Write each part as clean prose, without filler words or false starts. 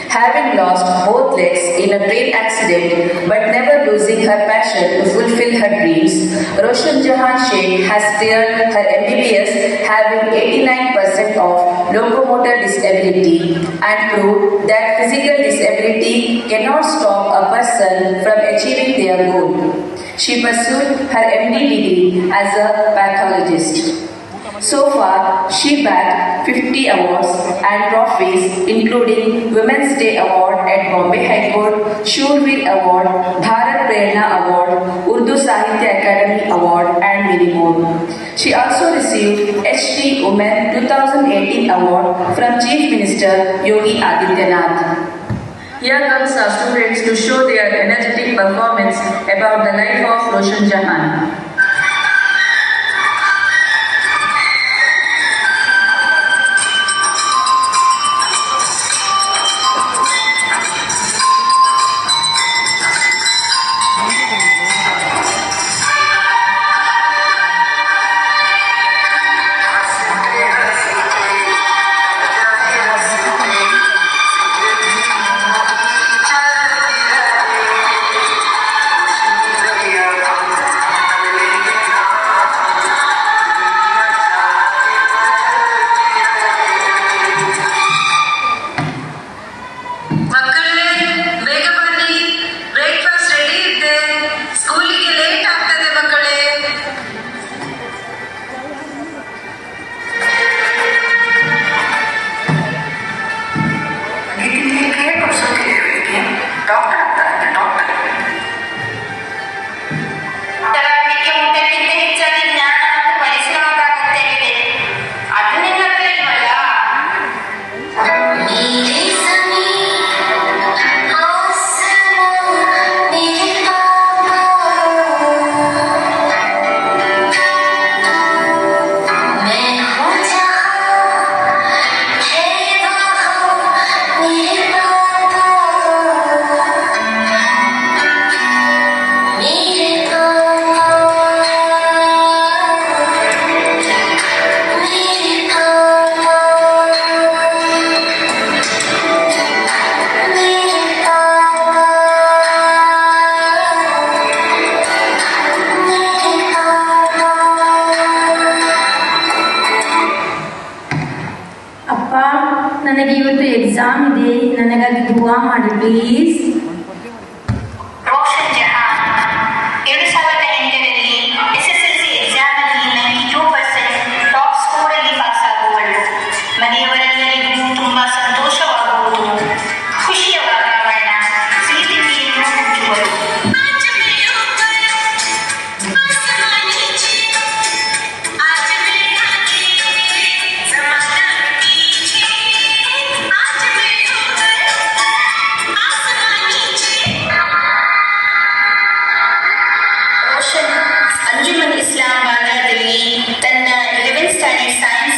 Having lost both legs in a train accident but never losing her passion to fulfill her dreams, Roshan Jahan Sheikh has cleared her MBBS having 89% of locomotor disability and proved that physical disability cannot stop a person from achieving their goal. She pursued her MD degree as a pathologist. So far, she bagged 50 awards and trophies including Women's Day Award at Bombay High Court, Shurveer Award, Bharat Prerna Award, Urdu Sahitya Academy Award and many more. She also received HT Women 2018 Award from Chief Minister Yogi Adityanath. Here comes our students to show their energetic performance about the life of Roshan Jahan. ನನಗೆ ಇವತ್ತು exam ಇದೆ, ನನಗಾಗಿ ದುವಾ ಮಾಡಿ please. Roshan Jahan 2008ರಲ್ಲಿ SSLC ಎಕ್ಸಾಮ್ನಲ್ಲಿ 92% top ಸ್ಕೋರಲ್ಲಿ pass ಆಗುವಳು. ಮನೆಯವರೆಲ್ಲರಿಗೂ ತುಂಬಾ ಸಂತೋಷವಾಗುವುದು, ಖುಷಿಯ ವಾತಾವರಣ, ಸಿಹಿತಿಂಡಿಯನ್ನು ಹಂಚುವರು.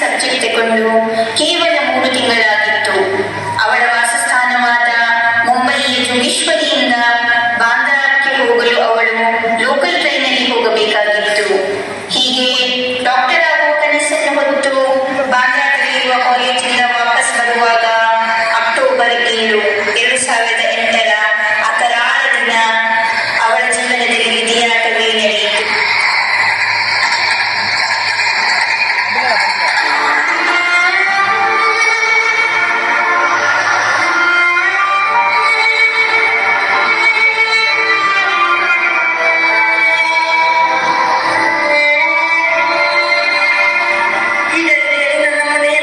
ಸಬ್ಜೆಕ್ಟ್ ತಗೊಂಡು ಕೇವಲ 3 ತಿಂಗಳಾಗಿತ್ತು. ಅವಳ ವಾಸಸ್ಥಾನವಾದ ಮುಂಬಯಿಯ ಜೋಗೇಶ್ವರಿಯಿಂದ ಬಾಂದ್ರಾಕ್ಕೆ ಹೋಗಲು ಅವಳು ಲೋಕಲ್ ಟ್ರೈನಲ್ಲಿ ಹೋಗಬೇಕಾಗಿತ್ತು. ಹೀಗೆ ಡಾಕ್ಟರ್ ಆಗುವ ಕನಸನ್ನು ಹೊತ್ತು ಬಾಂದ್ರಾದಲ್ಲಿರುವ ಕಾಲೇಜಿಂದ ವಾಪಸ್ ಬರುವಾಗ ಅಕ್ಟೋಬರ್ 7, 2008ರ ಆ ಕರಾಳ ದಿನ ಅವಳ ಜೀವನದಲ್ಲಿ ವಿಧಿಯಾಟವೇ ನಡೆಯಿತು.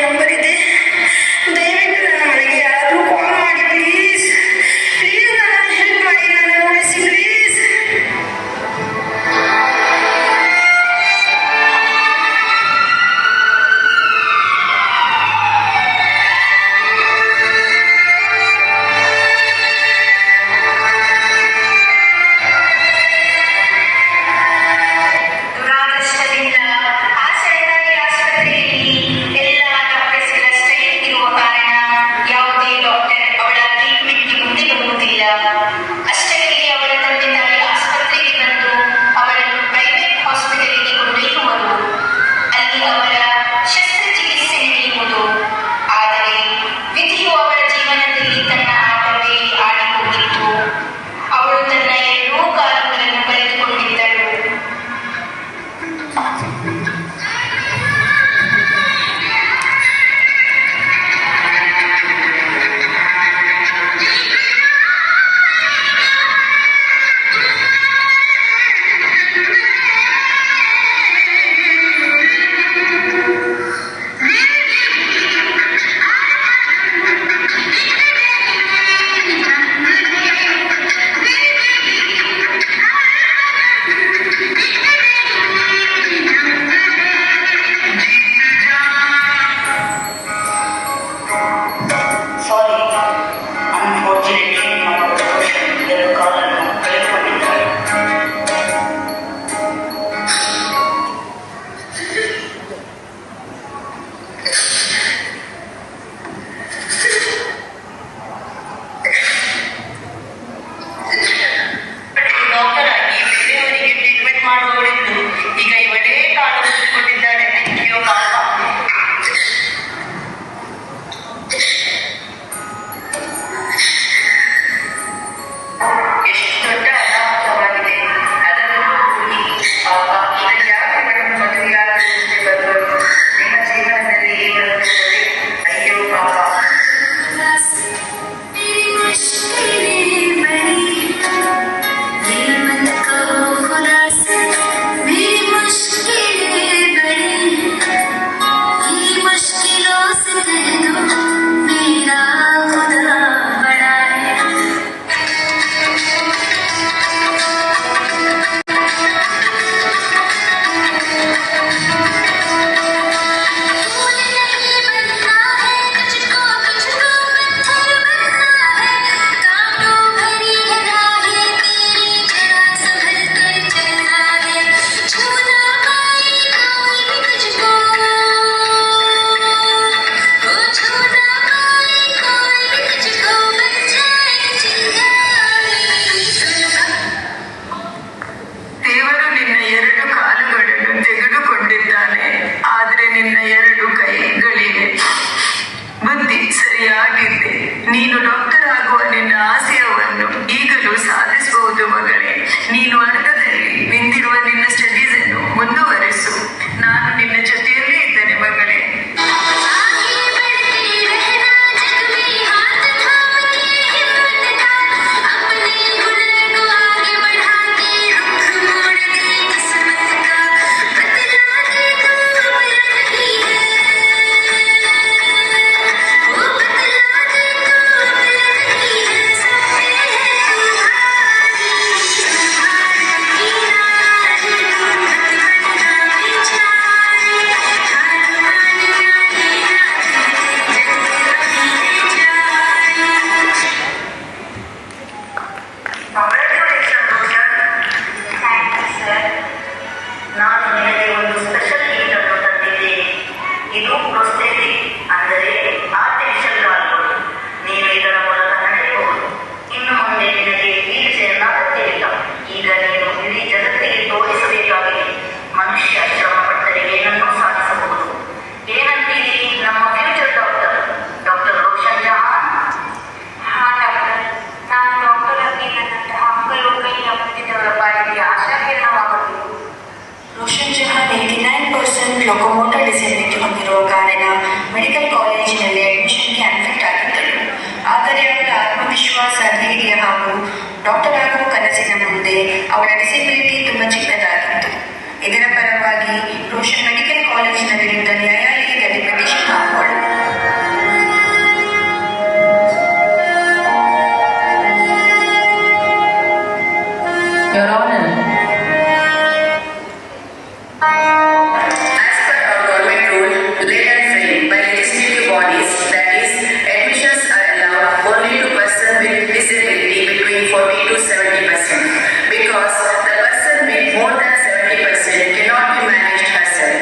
ನಂಬರ್ ಇದೆ, ದಯವಿಟ್ಟು ನನ್ನ ಮನೆಗೆ ಯಾರಾದರೂ ಕಾಲ್ ಮಾಡಿ ಪ್ಲೀಸ್ ಪ್ಲೀಸ್. ಡಾಕ್ಟರ್ ಆಗುವ ಕನಸಿನ ಮುಂದೆ ಅವಳ ಡಿಸೆಬಿಲಿಟಿ ತುಂಬಾ ಚಿಕ್ಕದಾಗಿತ್ತು. ಇದರ ಪರವಾಗಿ ರೋಷನ್ ಮೆಡಿಕಲ್ ಕಾಲೇಜಿನ ವಿರುದ್ಧ ನ್ಯಾಯಾಲಯದಲ್ಲಿ petition ಹಾಕುವಳು. Your Honor, as per our government rule, laid and framed by legislative bodies, that is, admissions are allowed only to persons with disability between 40 to 70%, because the person with more than 70% cannot be managed herself.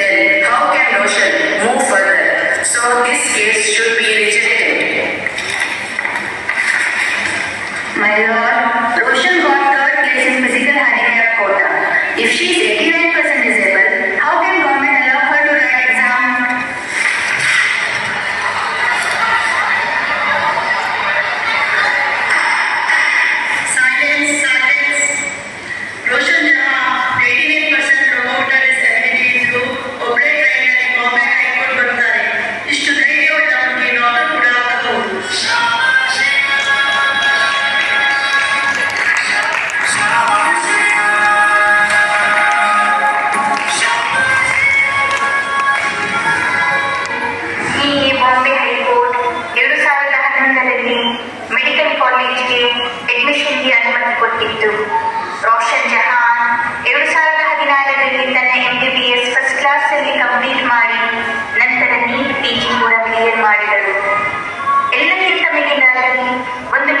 Then, how can Roshan move further? So, this case should be rejected. My lord, Roshan got third place in physical handicap quota. If she is 89% disabled, how can government allow her to write exam? Silence, silence. Roshan Jahan, 89% promoter is ability through operate trainer in Bombay High Court ಬರ್ತಾರೆ. ಇಷ್ಟು ಧೈರ್ಯ ನಮಗೆ doctor ಕೂಡ ಆಗಬಹುದು. Bombay high court 2011ರಲ್ಲಿ medical ಕಾಲೇಜ್ಗೆ ಅಡ್ಮಿಷನ್ಗೆ ಅನುಮತಿ ಕೊಟ್ಟಿತ್ತು. ರೋಷನ್ ಜಹಾನ್ 2016ರಲ್ಲಿ ತನ್ನ MBBS ಫಸ್ಟ್ ಕ್ಲಾಸಲ್ಲಿ ಕಂಪ್ಲೀಟ್ ಮಾಡಿ ನಂತರ ನೀಟ್ PG ಕೂಡ ಕ್ಲಿಯರ್ ಮಾಡಿದರು. ಎಲ್ಲಕ್ಕಿಂತ ಮಿಗಿಲಾಗಿ ಒಂದು